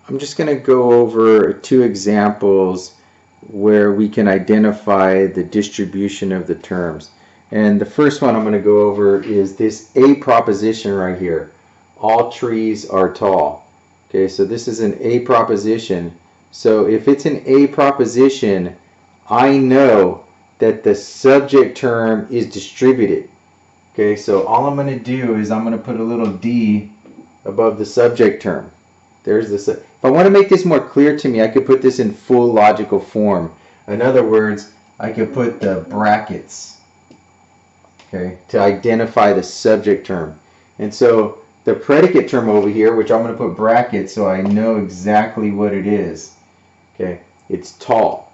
I'm just going to go over two examples where we can identify the distribution of the terms. And the first one I'm going to go over is this A proposition right here. All trees are tall. Okay, so this is an A proposition. So if it's an A proposition, I know that the subject term is distributed. Okay, so all I'm going to do is I'm going to put a little D above the subject term. There's the. If I want to make this more clear to me, I could put this in full logical form. In other words, I could put the brackets, okay, to identify the subject term. And so the predicate term over here, which I'm going to put brackets so I know exactly what it is. Okay, it's tall.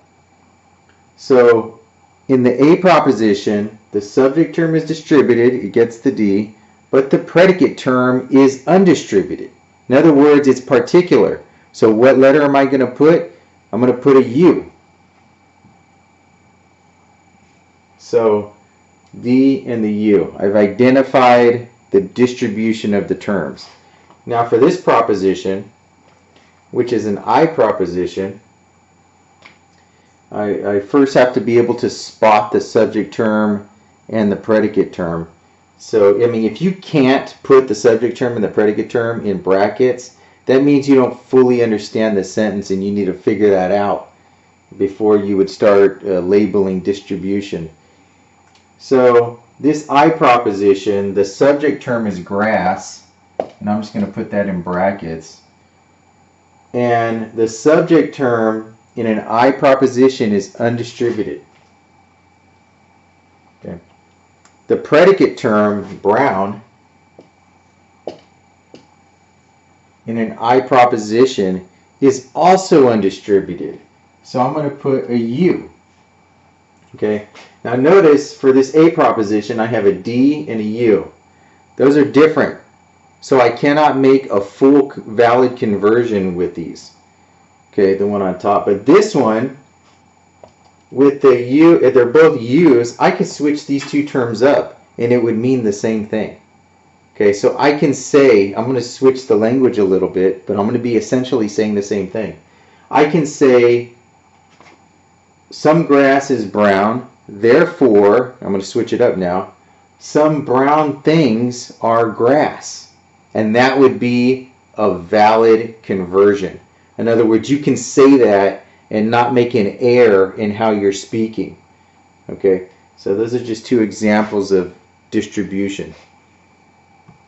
So in the A proposition, the subject term is distributed, it gets the D, but the predicate term is undistributed. In other words, it's particular. So what letter am I going to put? I'm going to put a U. So D and the U. I've identified the distribution of the terms. Now for this proposition, which is an I proposition, I first have to be able to spot the subject term and the predicate term. So, I mean, if you can't put the subject term and the predicate term in brackets, that means you don't fully understand the sentence and you need to figure that out before you would start labeling distribution. So, this I proposition, the subject term is grass, and I'm just going to put that in brackets. And the subject term in an I proposition is undistributed. Okay. The predicate term, brown, in an I proposition is also undistributed. So I'm going to put a U. Okay. Now notice for this A proposition I have a D and a U. Those are different. So I cannot make a full valid conversion with these. Okay, the one on top. But this one, with the U, if they're both U's, I could switch these two terms up and it would mean the same thing. Okay, so I can say, I'm going to switch the language a little bit, but I'm going to be essentially saying the same thing. I can say some grass is brown, therefore, I'm going to switch it up now, some brown things are grass. And that would be a valid conversion. In other words, you can say that and not make an error in how you're speaking. Okay, so those are just two examples of distribution.